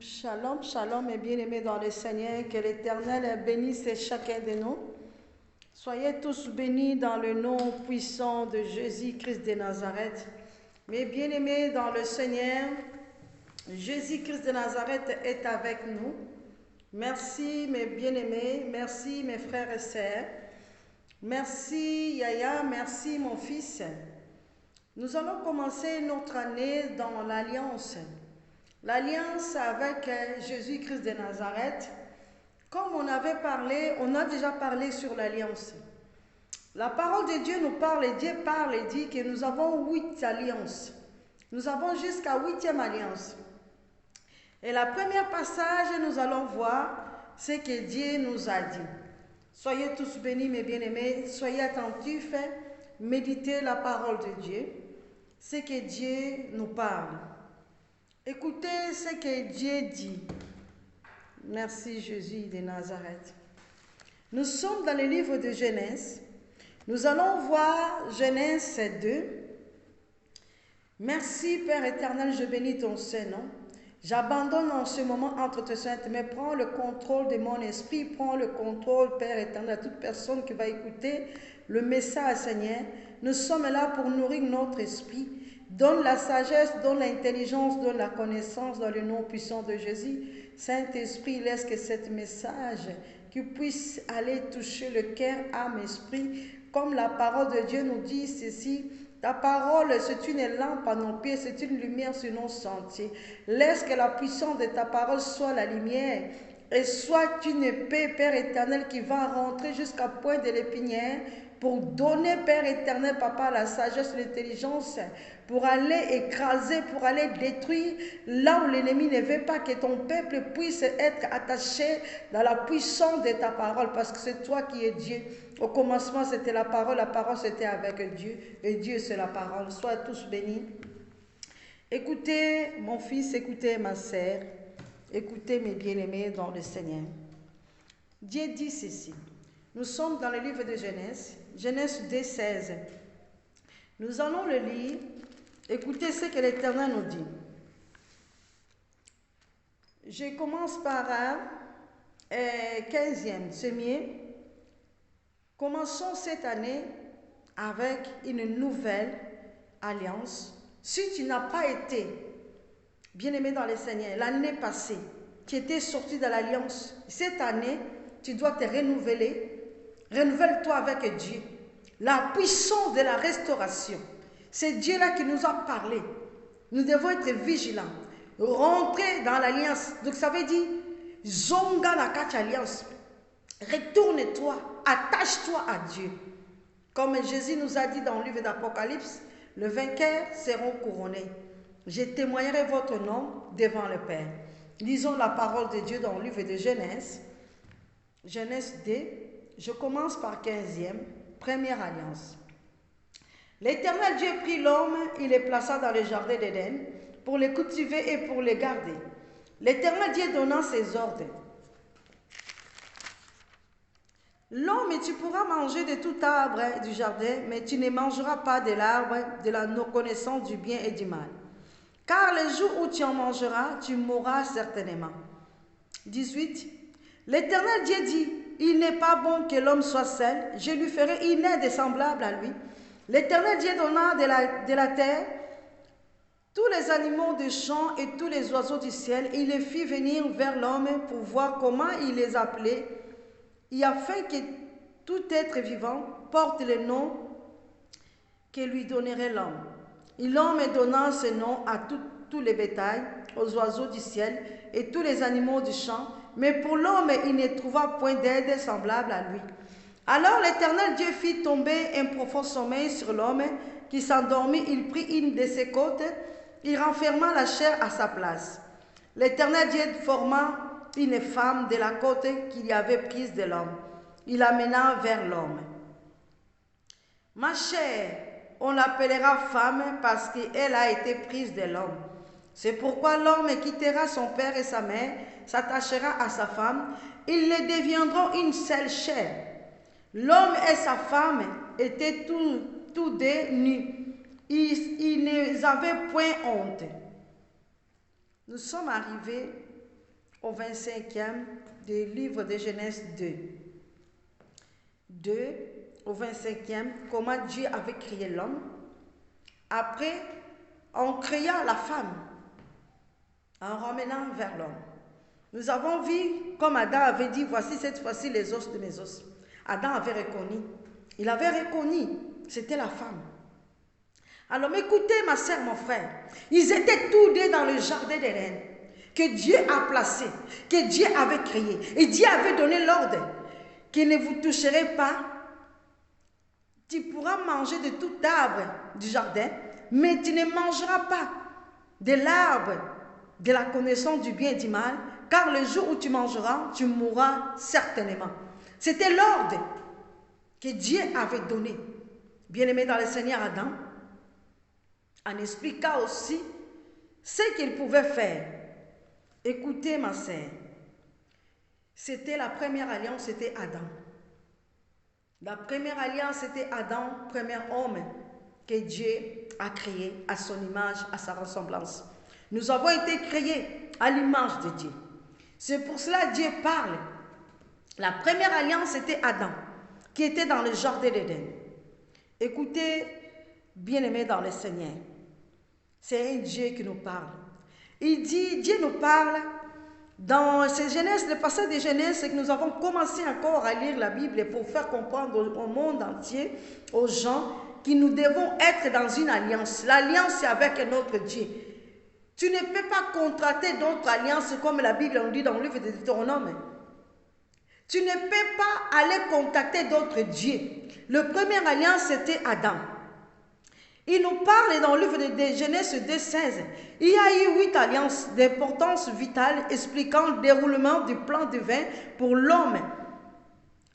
Shalom, shalom et bien-aimés dans le Seigneur, que l'Éternel bénisse chacun de nous. Soyez tous bénis dans le nom puissant de Jésus-Christ de Nazareth. Mes bien-aimés dans le Seigneur, Jésus-Christ de Nazareth est avec nous. Merci mes bien-aimés, merci mes frères et sœurs. Merci Yaya, merci mon fils. Nous allons commencer notre année dans l'Alliance. L'alliance avec Jésus-Christ de Nazareth. Comme on avait parlé, on a déjà parlé sur l'alliance. La parole de Dieu nous parle et Dieu parle et dit que nous avons 8 alliances. Nous avons jusqu'à 8e alliance. Et la première passage, nous allons voir ce que Dieu nous a dit. Soyez tous bénis, mes bien-aimés, soyez attentifs, méditez la parole de Dieu, ce que Dieu nous parle. Écoutez ce que Dieu dit. Merci Jésus de Nazareth. Nous sommes dans le livre de Genèse. Nous allons voir Genèse 2. Merci Père éternel, je bénis ton Saint-Nom. J'abandonne en ce moment entre tes saintes, mais prends le contrôle de mon esprit, prends le contrôle, Père éternel, à toute personne qui va écouter le message, Seigneur. Nous sommes là pour nourrir notre esprit. Donne la sagesse, donne l'intelligence, donne la connaissance dans le nom puissant de Jésus. Saint-Esprit, laisse que ce message qui puisse aller toucher le cœur, âme, esprit, comme la parole de Dieu nous dit ceci. Ta parole, c'est une lampe à nos pieds, c'est une lumière sur nos sentiers. Laisse que la puissance de ta parole soit la lumière et soit une épée, Père éternel, qui va rentrer jusqu'à point de l'épinière pour donner, Père éternel, Papa, la sagesse, l'intelligence, pour aller écraser, pour aller détruire là où l'ennemi ne veut pas que ton peuple puisse être attaché dans la puissance de ta parole, parce que c'est toi qui es Dieu. Au commencement, c'était la parole c'était avec Dieu, et Dieu, c'est la parole. Sois tous bénis. Écoutez, mon fils, écoutez, ma sœur, écoutez, mes bien-aimés dans le Seigneur. Dieu dit ceci. Nous sommes dans le livre de Genèse, Genèse 2, 16. Nous allons le lire. Écoutez ce que l'Éternel nous dit. Je commence par 15e, c'est mieux. Commençons cette année avec une nouvelle alliance. Si tu n'as pas été bien-aimé dans le Seigneur, l'année passée, tu étais sorti de l'alliance, cette année, tu dois te renouveler. Renouvelle-toi avec Dieu. La puissance de la restauration. C'est Dieu-là qui nous a parlé. Nous devons être vigilants. Rentrer dans l'alliance. Donc ça veut dire, zonga na kati alliance. Retourne-toi, attache-toi à Dieu. Comme Jésus nous a dit dans le livre d'Apocalypse, les vainqueurs seront couronnés. Je témoignerai votre nom devant le Père. Lisons la parole de Dieu dans le livre de Genèse. Genèse 2, je commence par 15e, première alliance. L'Éternel Dieu prit l'homme, il le plaça dans le jardin d'Éden pour le cultiver et pour le garder. L'Éternel Dieu donna ses ordres. L'homme, tu pourras manger de tout arbre du jardin, mais tu ne mangeras pas de l'arbre de la connaissance du bien et du mal. Car le jour où tu en mangeras, tu mourras certainement. 18. L'Éternel Dieu dit, il n'est pas bon que l'homme soit seul, je lui ferai une aide semblable à lui. L'Éternel Dieu donna de la terre tous les animaux des champs et tous les oiseaux du ciel, et il les fit venir vers l'homme pour voir comment il les appelait, et afin que tout être vivant porte le nom que lui donnerait l'homme. Et l'homme donna ce nom à tous les bétails, aux oiseaux du ciel et tous les animaux du champ, mais pour l'homme, il ne trouva point d'aide semblable à lui. Alors l'Éternel Dieu fit tomber un profond sommeil sur l'homme qui s'endormit. Il prit une de ses côtes, il renferma la chair à sa place. L'Éternel Dieu forma une femme de la côte qu'il avait prise de l'homme. Il l'amena vers l'homme. Ma chair, on l'appellera femme parce qu'elle a été prise de l'homme. C'est pourquoi l'homme quittera son père et sa mère, s'attachera à sa femme, ils les deviendront une seule chair. L'homme et sa femme étaient tous deux nus. Ils n'avaient point honte. Nous sommes arrivés au 25e du livre de Genèse 2. 2 au 25e, comment Dieu avait créé l'homme. Après, on créa la femme en ramenant vers l'homme. Nous avons vu, comme Adam avait dit, voici cette fois-ci les os de mes os. Adam avait reconnu. Il avait reconnu, c'était la femme. Alors écoutez ma sœur, mon frère, ils étaient tous deux dans le jardin d'Éden que Dieu a placé, que Dieu avait créé. Et Dieu avait donné l'ordre qu'il ne vous toucherez pas. Tu pourras manger de tout arbre du jardin, mais tu ne mangeras pas de l'arbre de la connaissance du bien et du mal, car le jour où tu mangeras, tu mourras certainement. C'était l'ordre que Dieu avait donné. Bien-aimé dans le Seigneur Adam, en expliquant aussi ce qu'il pouvait faire. Écoutez ma sœur, c'était la première alliance, c'était Adam. La première alliance, c'était Adam, premier homme que Dieu a créé à son image, à sa ressemblance. Nous avons été créés à l'image de Dieu. C'est pour cela que Dieu parle. La première alliance, c'était Adam, qui était dans le jardin d'Éden. Écoutez, bien-aimés dans le Seigneur, c'est un Dieu qui nous parle. Il dit, Dieu nous parle dans ces Genèse, le passage de Genèse, c'est que nous avons commencé encore à lire la Bible pour faire comprendre au monde entier, aux gens, que nous devons être dans une alliance. L'alliance, c'est avec notre Dieu. Tu ne peux pas contracter d'autres alliances comme la Bible nous dit dans le livre de Deutéronome. Tu ne peux pas aller contacter d'autres dieux. Le premier alliance, c'était Adam. Il nous parle dans le livre de Genèse 2,16. Il y a eu 8 alliances d'importance vitale expliquant le déroulement du plan divin pour l'homme.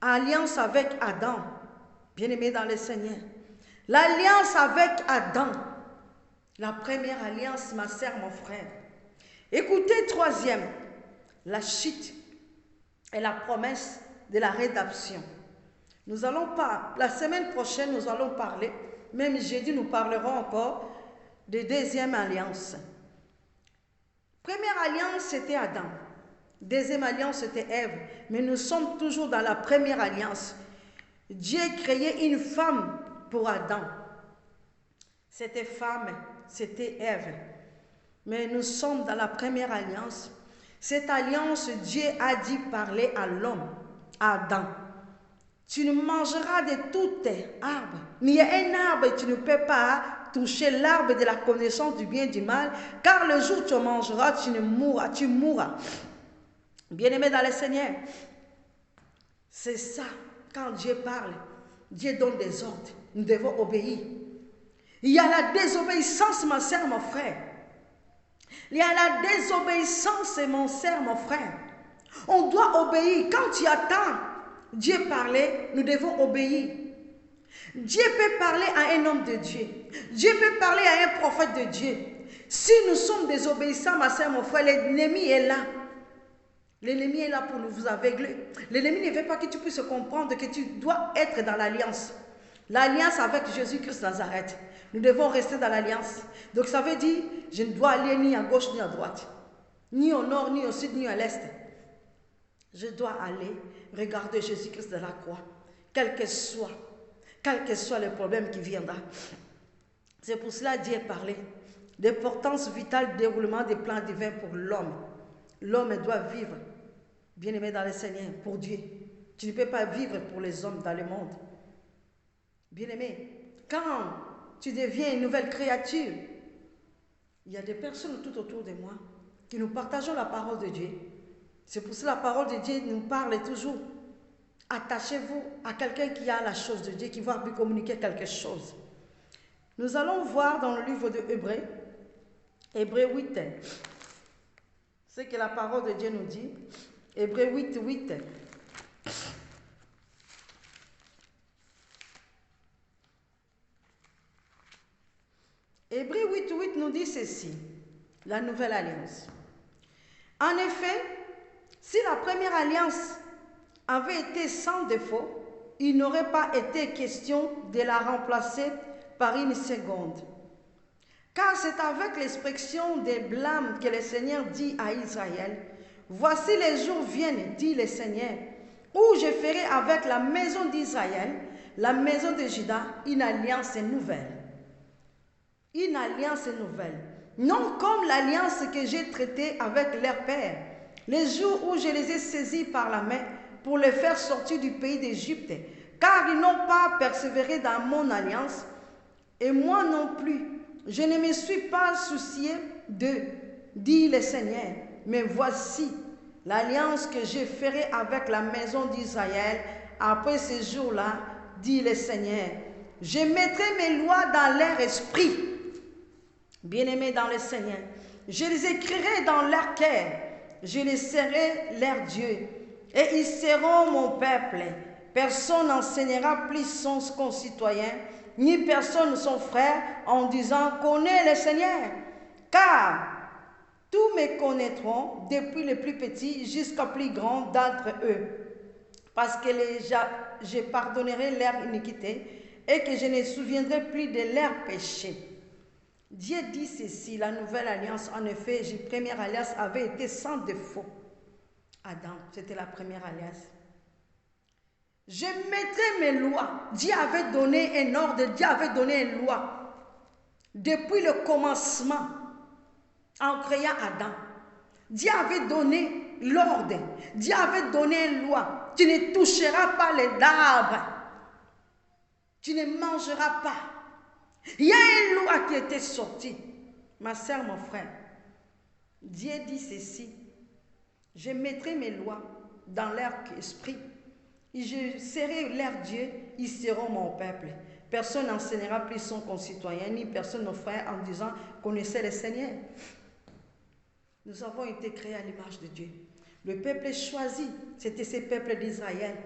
Alliance avec Adam, bien-aimé dans le Seigneur. L'alliance avec Adam. La première alliance, ma sœur, mon frère. Écoutez, troisième, la chute et la promesse de la rédemption. Nous allons pas, la semaine prochaine, nous allons parler, même jeudi, nous parlerons encore de deuxième alliance. Première alliance, c'était Adam. Deuxième alliance, c'était Ève. Mais nous sommes toujours dans la première alliance. Dieu créait une femme pour Adam. Cette femme, c'était Ève. Mais nous sommes dans la première alliance. Cette alliance, Dieu a dit parler à l'homme, à Adam. Tu ne mangeras de tout arbre. Mais il y a un arbre et tu ne peux pas toucher l'arbre de la connaissance du bien et du mal, car le jour où tu mangeras, tu mourras. Bien-aimé dans le Seigneur, c'est ça, quand Dieu parle, Dieu donne des ordres, nous devons obéir. Il y a la désobéissance, ma sœur, mon frère. Il y a la désobéissance, mon sœur, mon frère. On doit obéir. Quand tu attends Dieu parler, nous devons obéir. Dieu peut parler à un homme de Dieu. Dieu peut parler à un prophète de Dieu. Si nous sommes désobéissants, ma sœur, mon frère, l'ennemi est là. L'ennemi est là pour nous aveugler. L'ennemi ne veut pas que tu puisses comprendre que tu dois être dans l'alliance. L'alliance avec Jésus-Christ Nazareth. Nous devons rester dans l'alliance. Donc ça veut dire, je ne dois aller ni à gauche ni à droite. Ni au nord, ni au sud, ni à l'est. Je dois aller regarder Jésus-Christ de la croix. Quel que soit le problème qui viendra. C'est pour cela que Dieu a parlé d'importance vitale du déroulement des plans divins pour l'homme. L'homme doit vivre, bien-aimé dans le Seigneur, pour Dieu. Tu ne peux pas vivre pour les hommes dans le monde. Bien-aimé, quand tu deviens une nouvelle créature, il y a des personnes tout autour de moi qui nous partageons la parole de Dieu. C'est pour cela que la parole de Dieu nous parle toujours. Attachez-vous à quelqu'un qui a la chose de Dieu, qui va vous communiquer quelque chose. Nous allons voir dans le livre de Hébreux, Hébreux 8, ce que la parole de Dieu nous dit. Hébreux 8, 8. Hébreux 8, 8 nous dit ceci, la nouvelle alliance. En effet, si la première alliance avait été sans défaut, il n'aurait pas été question de la remplacer par une seconde. Car c'est avec l'expression des blâmes que le Seigneur dit à Israël, Voici les jours viennent, dit le Seigneur, où je ferai avec la maison d'Israël, la maison de Juda, une alliance nouvelle. Une alliance nouvelle. Non comme l'alliance que j'ai traitée avec leur père, les jours où je les ai saisis par la main pour les faire sortir du pays d'Égypte, car ils n'ont pas persévéré dans mon alliance, et moi non plus. Je ne me suis pas soucié d'eux, dit le Seigneur. Mais voici l'alliance que je ferai avec la maison d'Israël après ces jours-là, dit le Seigneur. Je mettrai mes lois dans leur esprit, bien-aimés dans le Seigneur. Je les écrirai dans leur cœur. Je les serai leur Dieu. Et ils seront mon peuple. Personne n'enseignera plus son concitoyen, ni personne son frère, en disant « Connais le Seigneur ». Car tous me connaîtront, depuis les plus petits jusqu'au plus grand d'entre eux, parce que je pardonnerai leur iniquité et que je ne souviendrai plus de leurs péchés. Dieu dit ceci, la nouvelle alliance, en effet, la première alliance avait été sans défaut. Adam, c'était la première alliance. Je mettrai mes lois. Dieu avait donné un ordre, Dieu avait donné une loi. Depuis le commencement, en créant Adam, Dieu avait donné l'ordre. Dieu avait donné une loi. Tu ne toucheras pas les arbres. Tu ne mangeras pas. Il y a une loi qui était sortie. Ma soeur, mon frère, Dieu dit ceci. Je mettrai mes lois dans leur esprit. Et je serai leur Dieu, ils seront mon peuple. Personne n'enseignera plus son concitoyen, ni personne nos frères en disant connaissez le Seigneur. Nous avons été créés à l'image de Dieu. Le peuple choisi, c'était ce peuple d'Israël.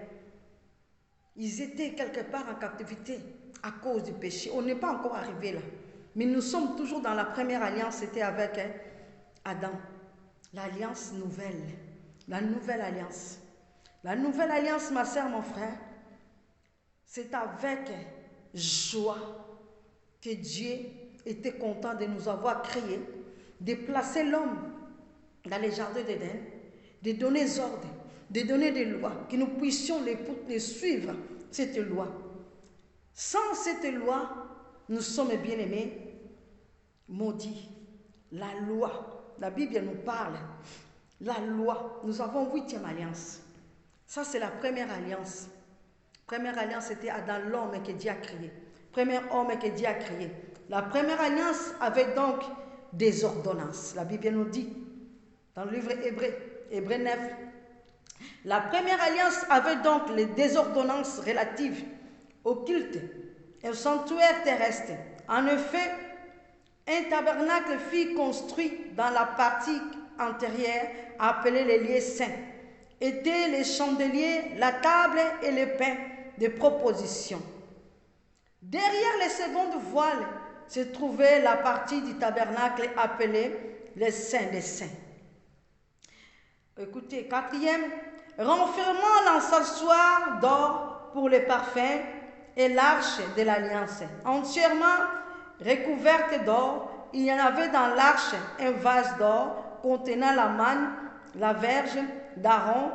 Ils étaient quelque part en captivité à cause du péché. On n'est pas encore arrivé là. Mais nous sommes toujours dans la première alliance, c'était avec Adam. L'alliance nouvelle. La nouvelle alliance. La nouvelle alliance, ma soeur, mon frère, c'est avec joie que Dieu était content de nous avoir créés, de placer l'homme dans les jardins d'Éden, de donner des ordres, de donner des lois, que nous puissions les suivre, cette loi. Sans cette loi, nous sommes bien-aimés, maudits. La loi, la Bible nous parle. La loi, nous avons 8e alliance. Ça, c'est la première alliance. Première alliance, c'était Adam, l'homme que Dieu a créé. Premier homme que Dieu a créé. La première alliance avait donc des ordonnances. La Bible nous dit, dans le livre Hébreu, Hébreu 9, la première alliance avait donc des ordonnances relatives au culte et au sanctuaire terrestre. En effet, un tabernacle fut construit dans la partie antérieure appelée les lieux saints. Étaient les chandeliers, la table et le pain de proposition. Derrière les secondes voiles se trouvait la partie du tabernacle appelée les saints des saints. Écoutez, 4e, renfermant l'encensoir d'or pour les parfums et l'arche de l'alliance, entièrement recouverte d'or. Il y en avait dans l'arche un vase d'or contenant la manne, la verge d'Aaron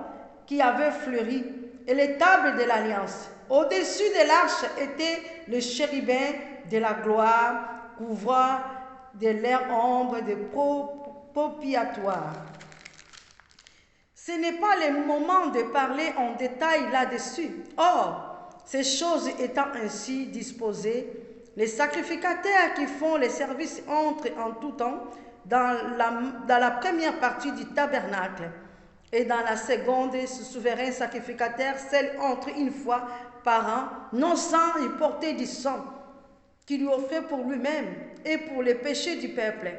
qui avait fleuri et les tables de l'alliance. Au-dessus de l'arche était le chérubin de la gloire couvrant de leur ombre de propitiatoire. Ce n'est pas le moment de parler en détail là-dessus. Or, ces choses étant ainsi disposées, les sacrificateurs qui font les services entrent en tout temps dans la première partie du tabernacle. Et dans la seconde, ce souverain sacrificateur seul entre une fois par an, non sans y porter du sang, qu'il lui offrait pour lui-même et pour les péchés du peuple.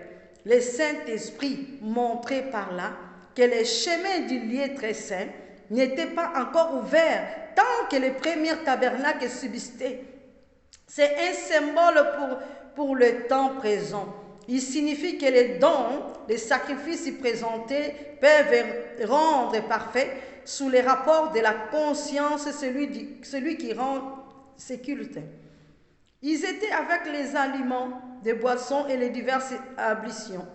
Le Saint-Esprit montrait par là que les chemins du lieu très saint n'étaient pas encore ouverts tant que le premier tabernacle subsistait. C'est un symbole pour le temps présent. Il signifie que les dons, les sacrifices présentés peuvent rendre parfait sous les rapports de la conscience celui qui rend ses cultes. Ils étaient avec les aliments, des boissons et les diverses ablutions,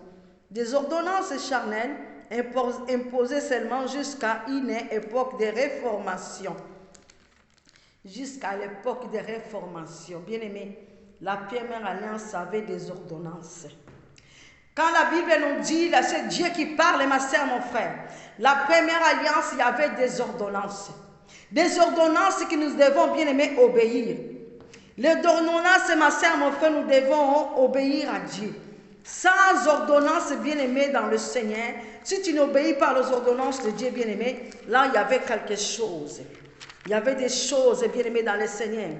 des ordonnances charnelles imposée seulement jusqu'à une époque de réformation. Jusqu'à l'époque de réformation. Bien-aimés, la première alliance avait des ordonnances. Quand la Bible nous dit, là c'est Dieu qui parle, ma sœur, mon frère, la première alliance, il y avait des ordonnances. Des ordonnances que nous devons, bien aimés, obéir. Les ordonnances, ma sœur, mon frère, nous devons obéir à Dieu. Sans ordonnance, bien aimé, dans le Seigneur, si tu n'obéis pas aux ordonnances de Dieu, bien aimé, là, il y avait quelque chose. Il y avait des choses, bien aimé, dans le Seigneur.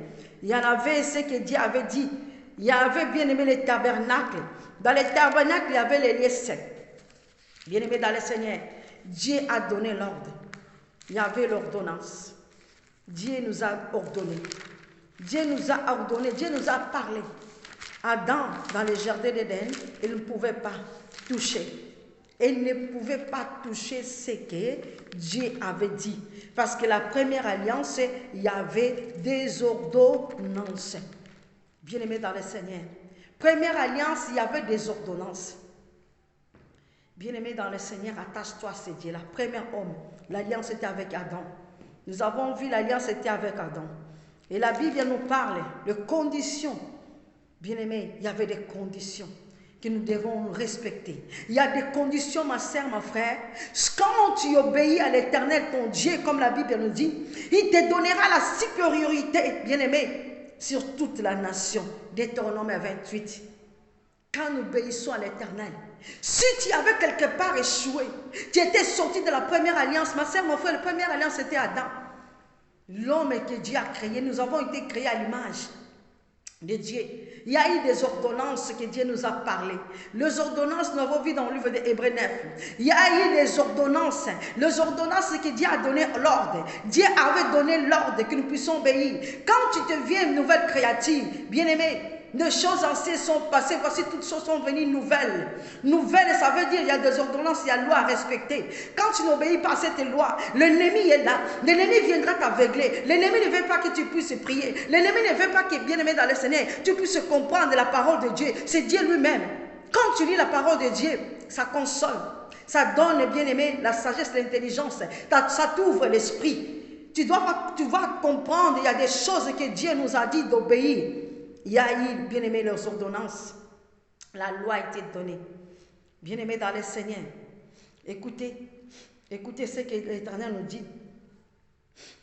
Il y en avait ce que Dieu avait dit. Il y avait, bien aimé, les tabernacles. Dans les tabernacles, il y avait les lieux saints. Bien aimé, dans le Seigneur, Dieu a donné l'ordre. Il y avait l'ordonnance. Dieu nous a ordonné. Dieu nous a ordonné. Dieu nous a parlé. Adam, dans le jardin d'Éden, il ne pouvait pas toucher. Il ne pouvait pas toucher ce que Dieu avait dit. Parce que la première alliance, il y avait des ordonnances. Bien-aimés dans le Seigneur. Première alliance, il y avait des ordonnances. Bien-aimés dans le Seigneur, attache-toi à ce Dieu. La première homme, l'alliance était avec Adam. Nous avons vu l'alliance était avec Adam. Et la Bible nous parle de conditions. Bien-aimés, il y avait des conditions que nous devons respecter. Il y a des conditions, ma sœur, mon frère. Quand tu obéis à l'Éternel, ton Dieu, comme la Bible nous dit, il te donnera la supériorité, bien-aimé, sur toute la nation. Deutéronome 28. Quand nous obéissons à l'Éternel, si tu avais quelque part échoué, tu étais sorti de la première alliance, ma sœur, mon frère, la première alliance c'était Adam. L'homme que Dieu a créé, nous avons été créés à l'image de Dieu. Il y a eu des ordonnances que Dieu nous a parlé. Les ordonnances, nous avons vu dans le livre d'Hébreux 9. Il y a eu des ordonnances. Les ordonnances que Dieu a donné l'ordre. Dieu avait donné l'ordre que nous puissions obéir. Quand tu deviens une nouvelle créature, bien-aimé, les choses anciennes sont passées, voici toutes choses sont venues nouvelles. Nouvelles, ça veut dire il y a des ordonnances, il y a une loi à respecter. Quand tu n'obéis pas à cette loi, l'ennemi est là. L'ennemi viendra t'aveugler. L'ennemi ne veut pas que tu puisses prier. L'ennemi ne veut pas que, bien aimé dans le Seigneur, tu puisses comprendre la parole de Dieu. C'est Dieu lui-même. Quand tu lis la parole de Dieu, ça console. Ça donne, bien aimé, la sagesse, l'intelligence. Ça t'ouvre l'esprit. Tu vas comprendre, il y a des choses que Dieu nous a dit d'obéir. Il y a eu, bien aimé, leurs ordonnances. La loi a été donnée. Bien aimé dans le Seigneur. Écoutez ce que l'Éternel nous dit.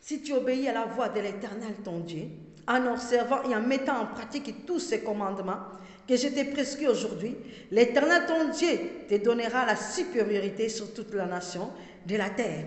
Si tu obéis à la voix de l'Éternel, ton Dieu, en observant et en mettant en pratique tous ces commandements que je t'ai prescrits aujourd'hui, l'Éternel, ton Dieu, te donnera la supériorité sur toute la nation de la terre.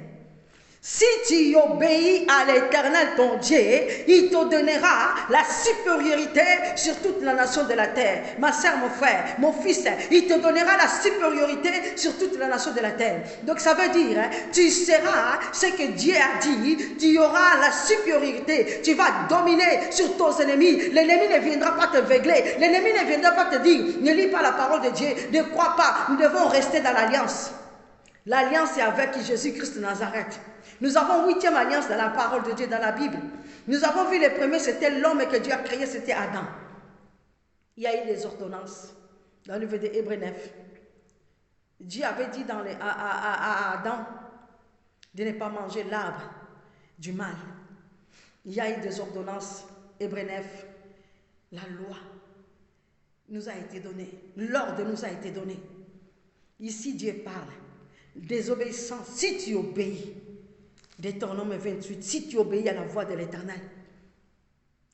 Si tu obéis à l'Éternel ton Dieu, il te donnera la supériorité sur toute la nation de la terre. Ma sœur, mon frère, mon fils, il te donnera la supériorité sur toute la nation de la terre. Donc ça veut dire, tu seras ce que Dieu a dit, tu auras la supériorité, tu vas dominer sur tes ennemis. L'ennemi ne viendra pas te veugler, l'ennemi ne viendra pas te dire, ne lis pas la parole de Dieu, ne crois pas, nous devons rester dans l'alliance. L'alliance est avec Jésus-Christ de Nazareth. Nous avons 8e alliance dans la parole de Dieu, dans la Bible. Nous avons vu les premiers, c'était l'homme que Dieu a créé, c'était Adam. Il y a eu des ordonnances dans le livre de Hébreux 9. Dieu avait dit à Adam de ne pas manger l'arbre du mal. Il y a eu des ordonnances, Hébreux 9. La loi nous a été donnée, l'ordre nous a été donné. Ici, Dieu parle. Désobéissance, si tu obéis, Deutéronome 28, si tu obéis à la voix de l'Éternel.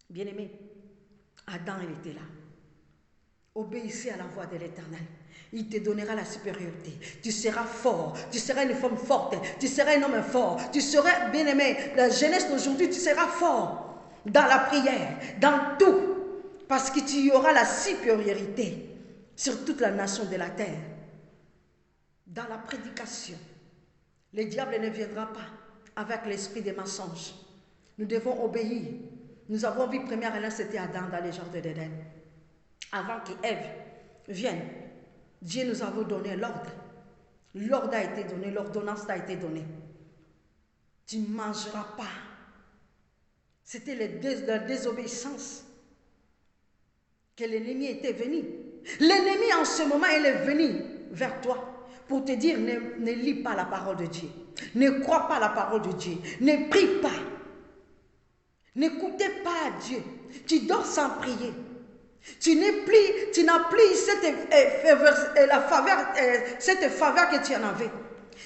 Bien-aimé, Adam, il était là. Obéissez à la voix de l'Éternel. Il te donnera la supériorité. Tu seras fort. Tu seras une femme forte. Tu seras un homme fort. Tu seras, bien-aimé, la jeunesse d'aujourd'hui, tu seras fort dans la prière, dans tout. Parce que tu auras la supériorité sur toute la nation de la terre. Dans la prédication, le diable ne viendra pas avec l'esprit des mensonges. Nous devons obéir. Nous avons vu première alliance, c'était Adam dans les jardins d'Éden. Avant qu'Ève vienne, Dieu nous a donné l'ordre. L'ordre a été donné, l'ordonnance a été donnée. Tu ne mangeras pas. C'était la désobéissance que l'ennemi était venu. L'ennemi en ce moment, il est venu vers toi pour te dire, ne lis pas la parole de Dieu. Ne crois pas la parole de Dieu. Ne prie pas. N'écoutez pas à Dieu. Tu dors sans prier. Tu n'as plus cette faveur que tu en avais.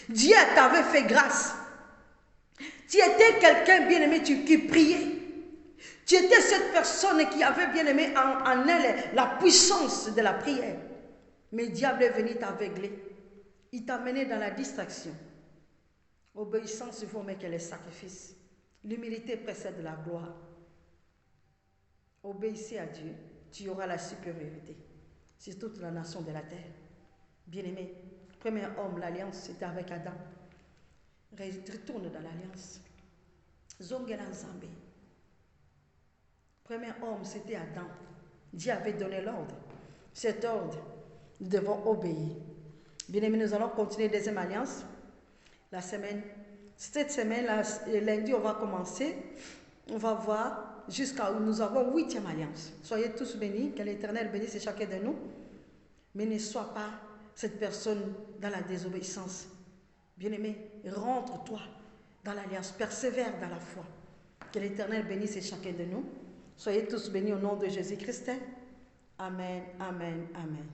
Dieu t'avait fait grâce. Tu étais quelqu'un bien aimé qui priait. Tu étais cette personne qui avait bien aimé en elle la puissance de la prière. Mais le diable est venu t'aveugler. Il t'a mené dans la distraction. Obéissance, il faut mettre les sacrifices. L'humilité précède la gloire. Obéissez à Dieu, tu auras la supériorité sur toute la nation de la terre. Bien-aimé, premier homme, l'alliance, c'était avec Adam. Retourne dans l'alliance. Zongelan Zambé. Premier homme, c'était Adam. Dieu avait donné l'ordre. Cet ordre, nous devons obéir. Bien-aimé, nous allons continuer deuxième alliance. Cette semaine, lundi, on va commencer. On va voir jusqu'à où nous avons 8e alliance. Soyez tous bénis, que l'Éternel bénisse chacun de nous. Mais ne sois pas cette personne dans la désobéissance. Bien-aimé, rentre-toi dans l'alliance, persévère dans la foi. Que l'Éternel bénisse chacun de nous. Soyez tous bénis au nom de Jésus-Christ. Amen, amen, amen.